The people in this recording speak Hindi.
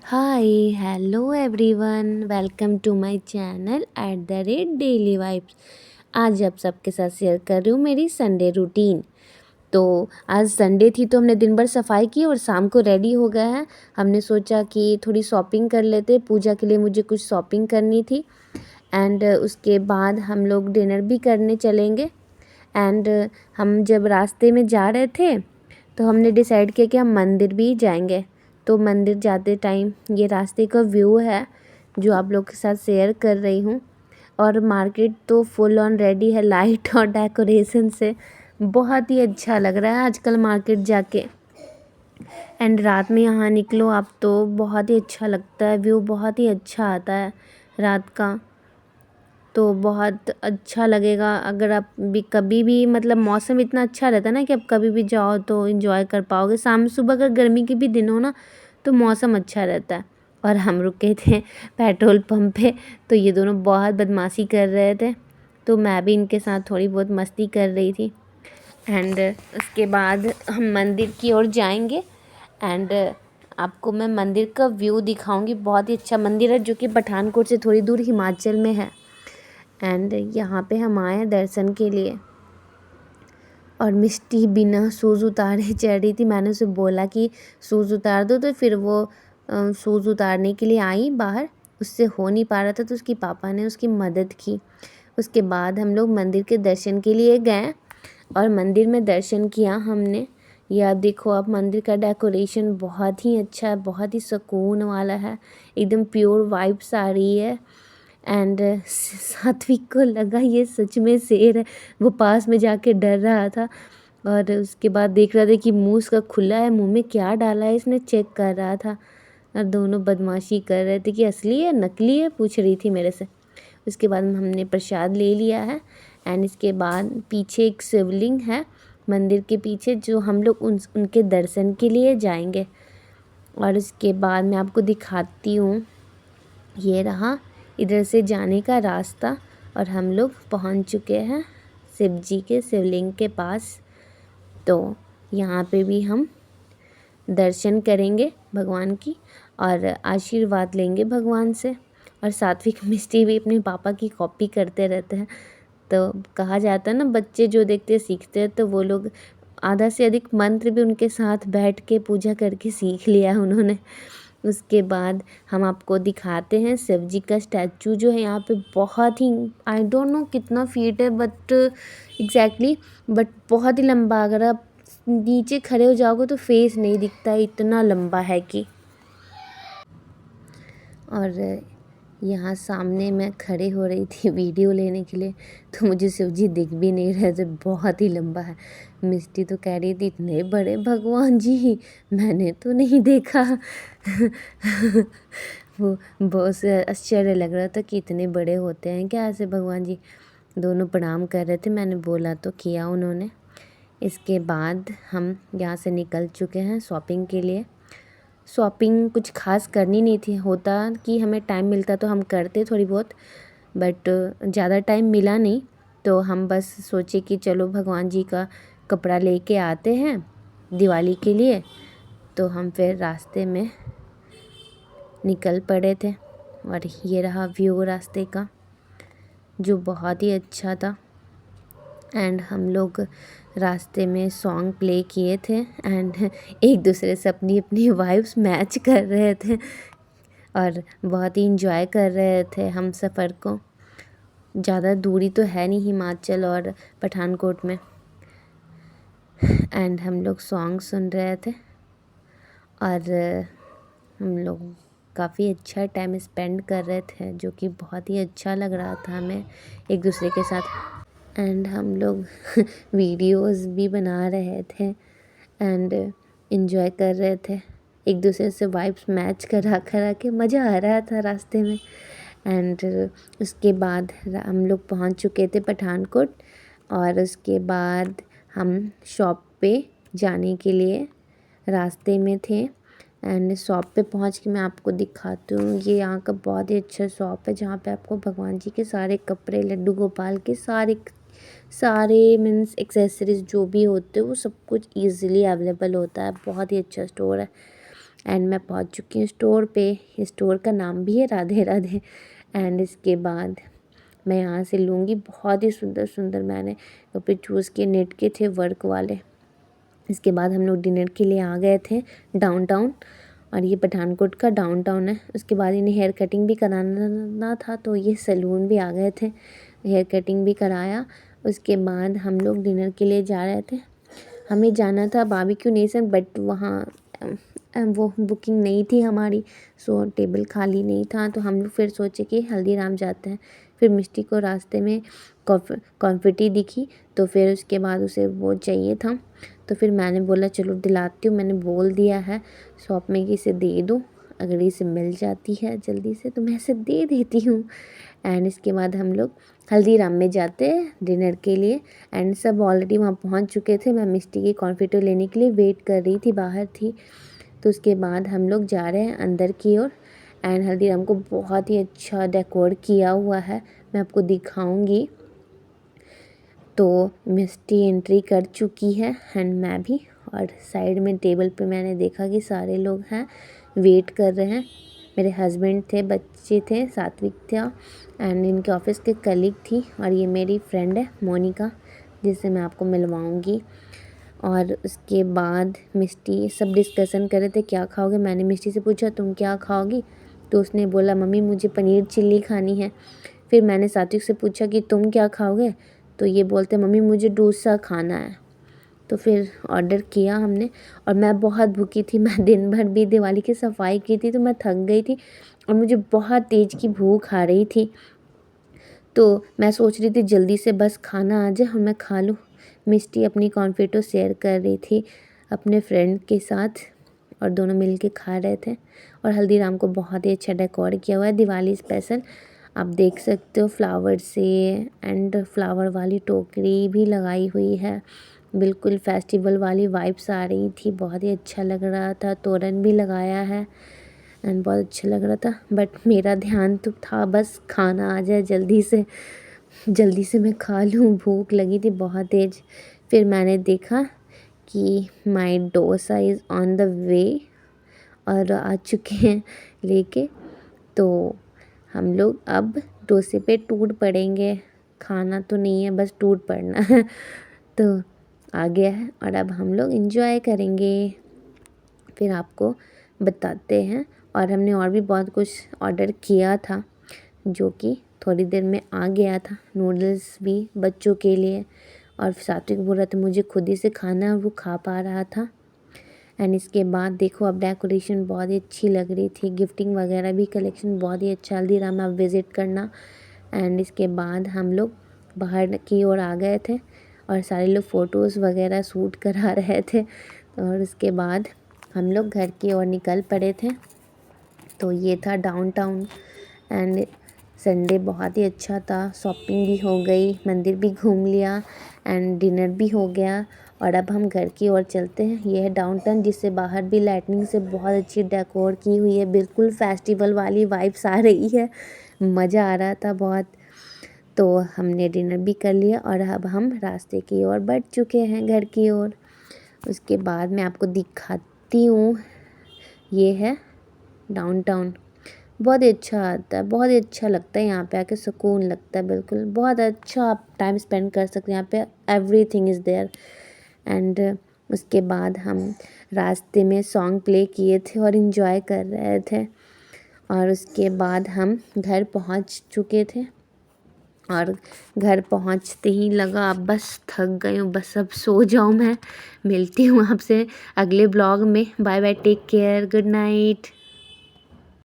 Hi hello everyone, welcome to my channel @daily vibes. आज आप सबके साथ शेयर कर रही हूँ मेरी संडे रूटीन। तो आज संडे थी तो हमने दिन भर सफाई की और शाम को रेडी हो गए हैं। हमने सोचा कि थोड़ी शॉपिंग कर लेते, पूजा के लिए मुझे कुछ शॉपिंग करनी थी। एंड उसके बाद हम लोग डिनर भी करने चलेंगे। एंड हम जब रास्ते में जा रहे थे तो हमने डिसाइड किया कि हम मंदिर भी जाएंगे। तो मंदिर जाते टाइम ये रास्ते का व्यू है जो आप लोग के साथ शेयर कर रही हूँ। और मार्केट तो फुल ऑन रेडी है लाइट और डेकोरेशन से। बहुत ही अच्छा लग रहा है आजकल मार्केट जाके। एंड रात में यहाँ निकलो आप तो बहुत ही अच्छा लगता है, व्यू बहुत ही अच्छा आता है रात का। तो बहुत अच्छा लगेगा अगर आप भी कभी भी, मतलब मौसम इतना अच्छा रहता है ना कि आप कभी भी जाओ तो एंजॉय कर पाओगे। शाम सुबह अगर गर्मी के भी दिन हो ना तो मौसम अच्छा रहता है। और हम रुके थे पेट्रोल पंप पे, तो ये दोनों बहुत बदमाशी कर रहे थे, तो मैं भी इनके साथ थोड़ी बहुत मस्ती कर रही थी। एंड उसके बाद हम मंदिर की ओर जाएंगे। एंड आपको मैं मंदिर का व्यू दिखाऊंगी। बहुत ही अच्छा मंदिर है जो कि पठानकोट से थोड़ी दूर हिमाचल में है। एंड यहाँ पे हम आए हैं दर्शन के लिए। और मिष्टी बिना शूज़ उतारे चढ़ रही थी। मैंने उसे बोला कि शूज़ उतार दो, तो फिर वो शूज़ उतारने के लिए आई बाहर। उससे हो नहीं पा रहा था तो उसकी पापा ने उसकी मदद की। उसके बाद हम लोग मंदिर के दर्शन के लिए गए और मंदिर में दर्शन किया हमने। या देखो आप, मंदिर का डेकोरेशन बहुत ही अच्छा है, बहुत ही सुकून वाला है, एकदम प्योर वाइब्स आ रही है। एंड सात्विक को लगा ये सच में शेर है। वो पास में जाके डर रहा था और उसके बाद देख रहा था कि मुंह उसका खुला है, मुंह में क्या डाला है इसने, चेक कर रहा था। और दोनों बदमाशी कर रहे थे कि असली है नकली है, पूछ रही थी मेरे से। उसके बाद हमने प्रसाद ले लिया है। एंड इसके बाद पीछे एक शिवलिंग है मंदिर के पीछे, जो हम लोग उनके दर्शन के लिए जाएंगे। और इसके बाद मैं आपको दिखाती हूँ, ये रहा इधर से जाने का रास्ता। और हम लोग पहुंच चुके हैं शिव जी के शिवलिंग के पास। तो यहाँ पे भी हम दर्शन करेंगे भगवान की और आशीर्वाद लेंगे भगवान से। और सात्विक मिष्टी भी अपने पापा की कॉपी करते रहते हैं। तो कहा जाता है ना, बच्चे जो देखते सीखते हैं, तो वो लोग आधा से अधिक मंत्र भी उनके साथ बैठ के पूजा करके सीख लिया है उन्होंने। उसके बाद हम आपको दिखाते हैं शिव जी का स्टैचू जो है यहाँ पे। बहुत ही, आई डोंट नो कितना फीट है बट एग्जैक्टली, बट बहुत ही लंबा। अगर आप नीचे खड़े हो जाओगे तो फेस नहीं दिखता है, इतना लंबा है कि। और यहाँ सामने मैं खड़े हो रही थी वीडियो लेने के लिए, तो मुझे शिवजी दिख भी नहीं रहे थे, बहुत ही लंबा है। मिष्टी तो कह रही थी इतने बड़े भगवान जी मैंने तो नहीं देखा। वो बहुत से आश्चर्य लग रहा था कि इतने बड़े होते हैं क्या ऐसे भगवान जी। दोनों प्रणाम कर रहे थे, मैंने बोला तो किया उन्होंने। इसके बाद हम यहाँ से निकल चुके हैं शॉपिंग के लिए। शॉपिंग कुछ खास करनी नहीं थी, होता कि हमें टाइम मिलता तो हम करते थोड़ी बहुत, बट ज़्यादा टाइम मिला नहीं। तो हम बस सोचे कि चलो भगवान जी का कपड़ा लेके आते हैं दिवाली के लिए। तो हम फिर रास्ते में निकल पड़े थे। और ये रहा व्यू रास्ते का, जो बहुत ही अच्छा था। एंड हम लोग रास्ते में सॉन्ग प्ले किए थे एंड एक दूसरे से अपनी अपनी वाइब्स मैच कर रहे थे और बहुत ही इंजॉय कर रहे थे हम सफ़र को। ज़्यादा दूरी तो है नहीं हिमाचल और पठानकोट में। एंड हम लोग सॉन्ग सुन रहे थे और हम लोग काफ़ी अच्छा टाइम स्पेंड कर रहे थे, जो कि बहुत ही अच्छा लग रहा था हमें एक दूसरे के साथ। एंड हम लोग वीडियोस भी बना रहे थे एंड इन्जॉय कर रहे थे, एक दूसरे से वाइब्स मैच करा करा के मज़ा आ रहा था रास्ते में। एंड उसके बाद हम लोग पहुंच चुके थे पठानकोट। और उसके बाद हम शॉप पे जाने के लिए रास्ते में थे। एंड शॉप पे पहुंच के मैं आपको दिखाती हूँ। ये यहाँ का बहुत ही अच्छा शॉप है जहाँ पे आपको भगवान जी के सारे कपड़े, लड्डू गोपाल के सारे सारे मीन्स एक्सेसरीज जो भी होते हैं वो सब कुछ ईज़िली अवेलेबल होता है। बहुत ही अच्छा स्टोर है। एंड मैं पहुंच चुकी हूँ स्टोर पे। स्टोर का नाम भी है राधे राधे। एंड इसके बाद मैं यहाँ से लूँगी। बहुत ही सुंदर सुंदर मैंने कपड़े चूज़ किए, नेट के थे, वर्क वाले। इसके बाद हम लोग डिनर के लिए आ गए थे डाउनटाउन, और ये पठानकोट का डाउनटाउन है। उसके बाद इन्हें हेयर कटिंग भी कराना था, तो ये सैलून भी आ गए थे, हेयर कटिंग भी कराया। उसके बाद हम लोग डिनर के लिए जा रहे थे। हमें जाना था बारबेक्यू नेशन, बट वहाँ वो बुकिंग नहीं थी हमारी, सो टेबल खाली नहीं था। तो हम लोग फिर सोचे कि हल्दीराम जाते हैं। फिर मिष्टी को रास्ते में कॉन्फिटी दिखी, तो फिर उसके बाद उसे वो चाहिए था, तो फिर मैंने बोला चलो दिलाती हूँ। मैंने बोल दिया है शॉप में कि इसे दे दो, अगर इसे मिल जाती है जल्दी से तो मैं इसे दे देती हूँ। एंड इसके बाद हम लोग हल्दीराम में जाते हैं डिनर के लिए। एंड सब ऑलरेडी वहाँ पहुँच चुके थे। मैं मिष्टी की कॉन्फिटो लेने के लिए वेट कर रही थी, बाहर थी। तो उसके बाद हम लोग जा रहे हैं अंदर की ओर। एंड हल्दीराम को बहुत ही अच्छा डेकोर किया हुआ है, मैं आपको दिखाऊंगी। तो मिष्टी एंट्री कर चुकी है एंड मैं भी। और साइड में टेबल पे मैंने देखा कि सारे लोग हैं, वेट कर रहे हैं। मेरे हस्बैंड थे, बच्चे थे, सात्विक था, एंड इनके ऑफिस के कलीग थी। और ये मेरी फ्रेंड है मोनिका, जिससे मैं आपको मिलवाऊंगी। और उसके बाद मिष्टी सब डिस्कशन कर रहे थे क्या खाओगे। मैंने मिष्टी से पूछा तुम क्या खाओगी, तो उसने बोला मम्मी मुझे पनीर चिल्ली खानी है। फिर मैंने सात्विक से पूछा कि तुम क्या खाओगे, तो ये बोलते मम्मी मुझे डोसा खाना है। तो फिर ऑर्डर किया हमने। और मैं बहुत भूखी थी, मैं दिन भर भी दिवाली की सफाई की थी, तो मैं थक गई थी और मुझे बहुत तेज़ की भूख आ रही थी। तो मैं सोच रही थी जल्दी से बस खाना आ जाए और मैं खा लूँ। मिष्टी अपनी कॉन्फिटो शेयर कर रही थी अपने फ्रेंड के साथ, और दोनों मिल के खा रहे थे। और हल्दीराम को बहुत ही अच्छा डेकोर किया हुआ है दिवाली स्पेशल, आप देख सकते हो फ्लावर से। एंड फ्लावर वाली टोकरी भी लगाई हुई है, बिल्कुल फेस्टिवल वाली वाइब्स आ रही थी, बहुत ही अच्छा लग रहा था। तोरण भी लगाया है एंड बहुत अच्छा लग रहा था। बट मेरा ध्यान तो था बस खाना आ जाए जल्दी से मैं खा लूँ, भूख लगी थी बहुत तेज। फिर मैंने देखा कि my dosa is on the way, और आ चुके हैं लेके। तो हम लोग अब डोसे पे टूट पड़ेंगे, खाना तो नहीं है बस टूट पड़ना है। तो आ गया है और अब हम लोग एंजॉय करेंगे, फिर आपको बताते हैं। और हमने और भी बहुत कुछ ऑर्डर किया था, जो कि थोड़ी देर में आ गया था। नूडल्स भी बच्चों के लिए, और सात्विक बोल रहा था मुझे खुद ही से खाना, और वो खा पा रहा था। एंड इसके बाद देखो अब डेकोरेशन बहुत ही अच्छी लग रही थी, गिफ्टिंग वगैरह भी कलेक्शन बहुत ही अच्छा। हल्दीराम आप विज़िट करना। एंड इसके बाद हम लोग बाहर की ओर आ गए थे, और सारे लोग फ़ोटोज़ वगैरह शूट करा रहे थे। और उसके बाद हम लोग घर की ओर निकल पड़े थे। तो ये था डाउनटाउन। एंड संडे बहुत ही अच्छा था, शॉपिंग भी हो गई, मंदिर भी घूम लिया, एंड डिनर भी हो गया। और अब हम घर की ओर चलते हैं। ये है डाउनटाउन, जिससे बाहर भी लाइटनिंग से बहुत अच्छी डेकोर की हुई है, बिल्कुल फेस्टिवल वाली वाइब्स आ रही है, मज़ा आ रहा था बहुत। तो हमने डिनर भी कर लिया और अब हम रास्ते की ओर बढ़ चुके हैं, घर की ओर। उसके बाद मैं आपको दिखाती हूँ, ये है डाउनटाउन। बहुत ही अच्छा आता है, बहुत ही अच्छा लगता है, यहाँ पे आके सुकून लगता है, बिल्कुल बहुत अच्छा आप टाइम स्पेंड कर सकते हैं यहाँ पे, एवरीथिंग इज़ देयर। एंड उसके बाद हम रास्ते में सॉन्ग प्ले किए थे और इन्जॉय कर रहे थे। और उसके बाद हम घर पहुँच चुके थे, और घर पहुँचते ही लगा अब बस थक गई हूँ, बस अब सो जाऊँ मैं। मिलती हूँ आपसे अगले ब्लॉग में। Bye bye, take care, good night.